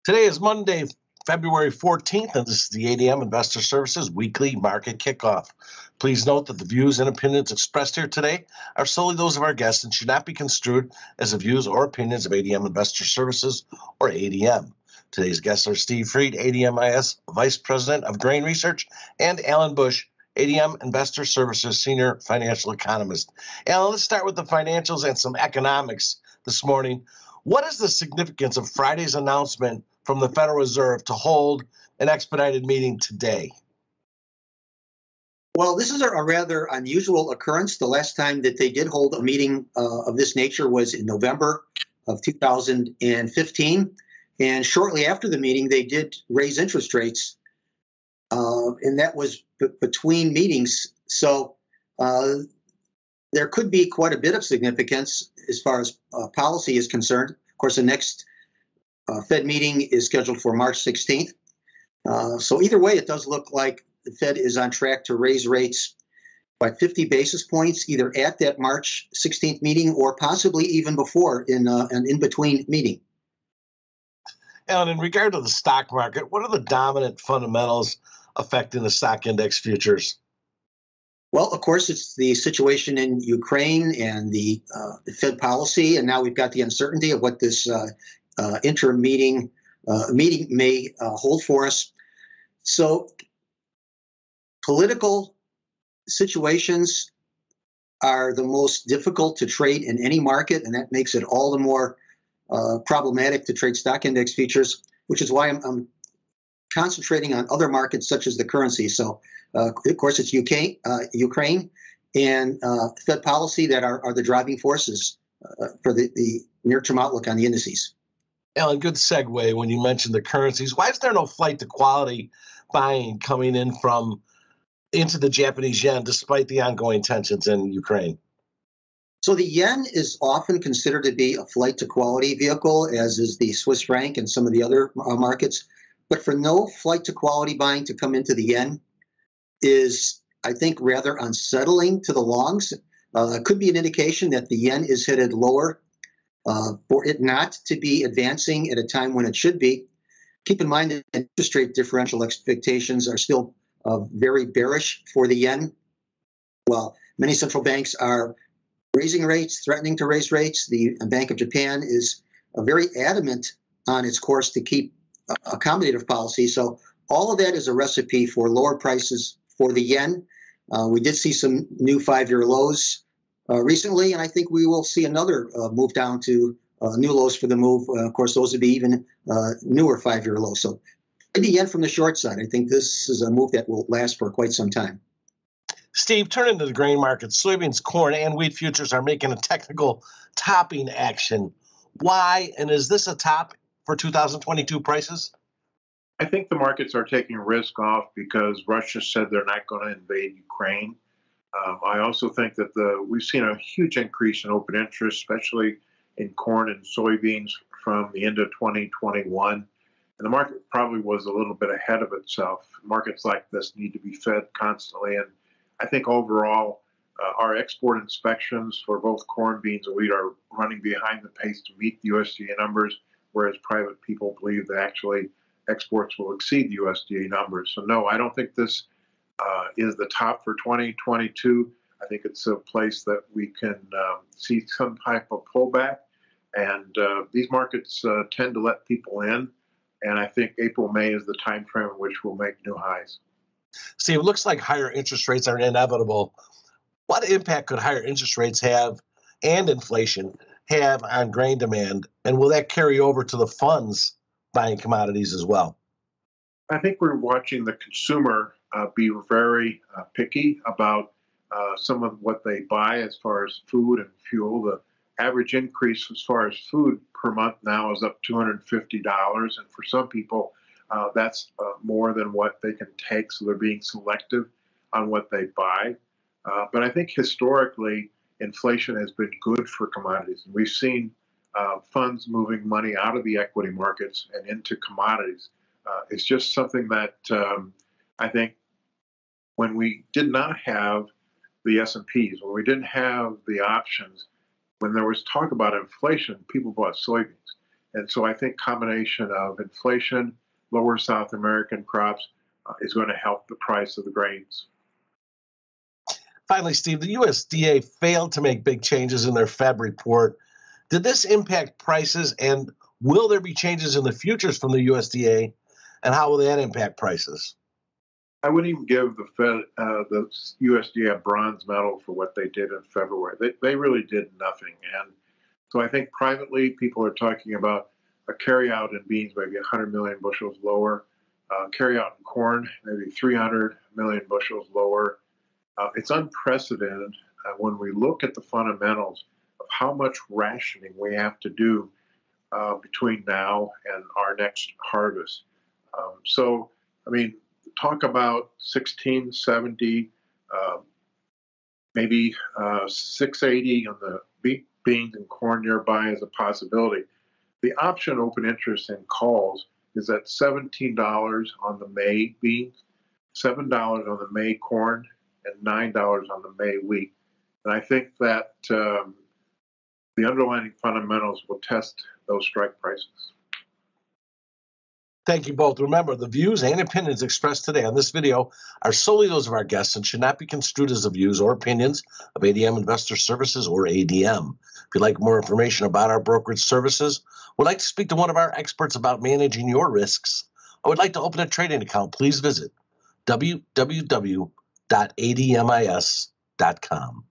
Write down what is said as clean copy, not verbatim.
Today is Monday, February 14th, and this is the ADM Investor Services weekly market kickoff. Please note that the views and opinions expressed here today are solely those of our guests and should not be construed as the views or opinions of ADM Investor Services or ADM. Today's guests are Steve Freed, ADMIS Vice President of Grain Research, and Alan Bush, ADM Investor Services Senior Financial Economist. Alan, let's start with the financials and some economics this morning. What is the significance of Friday's announcement from the Federal Reserve to hold an expedited meeting today? Well, this is a rather unusual occurrence. The last time that they did hold a meeting of this nature was in November of 2015. And shortly after the meeting, they did raise interest rates. And that was between meetings. So there could be quite a bit of significance as far as policy is concerned. Of course, the next Fed meeting is scheduled for March 16th. So either way, it does look like the Fed is on track to raise rates by 50 basis points, either at that March 16th meeting or possibly even before in an in-between meeting. Alan, in regard to the stock market, what are the dominant fundamentals affecting the stock index futures? Well, of course, it's the situation in Ukraine and the Fed policy, and now we've got the uncertainty of what this interim meeting may hold for us. So political situations are the most difficult to trade in any market, and that makes it all the more problematic to trade stock index futures, which is why I'm concentrating on other markets such as the currency. So, of course, it's Ukraine and Fed policy that are the driving forces for the near-term outlook on the indices. Alan, good segue when you mentioned the currencies. Why is there no flight to quality buying coming into the Japanese yen despite the ongoing tensions in Ukraine? So the yen is often considered to be a flight to quality vehicle, as is the Swiss franc and some of the other markets. But for no flight to quality buying to come into the yen is, I think, rather unsettling to the longs. It could be an indication that the yen is headed lower for it not to be advancing at a time when it should be. Keep in mind that interest rate differential expectations are still very bearish for the yen. While many central banks are raising rates, threatening to raise rates, the Bank of Japan is very adamant on its course to keep accommodative policy. So all of that is a recipe for lower prices for the yen. We did see some new 5-year lows recently, and I think we will see another move down to new lows for the move. Of course, those would be even newer 5-year lows. So the yen from the short side, I think this is a move that will last for quite some time. Steve, turning to the grain market, soybeans, corn, and wheat futures are making a technical topping action. Why, and is this a top for 2022 prices? I think the markets are taking risk off because Russia said they're not going to invade Ukraine. I also think that we've seen a huge increase in open interest, especially in corn and soybeans from the end of 2021. And the market probably was a little bit ahead of itself. Markets like this need to be fed constantly. And I think overall, our export inspections for both corn, beans, and wheat are running behind the pace to meet the USDA numbers, whereas private people believe that actually exports will exceed the USDA numbers. So no, I don't think this is the top for 2022. I think it's a place that we can see some type of pullback. And these markets tend to let people in. And I think April, May is the time frame in which we'll make new highs. See, it looks like higher interest rates are inevitable. What impact could higher interest rates have and inflation have on grain demand? And will that carry over to the funds buying commodities as well? I think we're watching the consumer be very picky about some of what they buy as far as food and fuel. The average increase as far as food per month now is up $250. And for some people, that's more than what they can take. So they're being selective on what they buy. But I think historically, inflation has been good for commodities. And we've seen funds moving money out of the equity markets and into commodities. It's just something that I think when we did not have the S&Ps, when we didn't have the options, when there was talk about inflation, people bought soybeans. And so I think combination of inflation, lower South American crops is going to help the price of the grains. Finally, Steve, the USDA failed to make big changes in their Feb report. Did this impact prices, and will there be changes in the futures from the USDA, and how will that impact prices? I wouldn't even give the USDA a bronze medal for what they did in February. They really did nothing. And so I think privately people are talking about a carryout in beans maybe 100 million bushels lower, carryout in corn maybe 300 million bushels lower. It's unprecedented when we look at the fundamentals of how much rationing we have to do between now and our next harvest. So, I mean, talk about 1670, maybe 680 on the beans and corn nearby as a possibility. The option open interest in calls is at $17 on the May beans, $7 on the May corn, and $9 on the May wheat. And I think that the underlying fundamentals will test those strike prices. Thank you both. Remember, the views and opinions expressed today on this video are solely those of our guests and should not be construed as the views or opinions of ADM Investor Services or ADM. If you'd like more information about our brokerage services, would like to speak to one of our experts about managing your risks, or would like to open a trading account, please visit www.admis.com.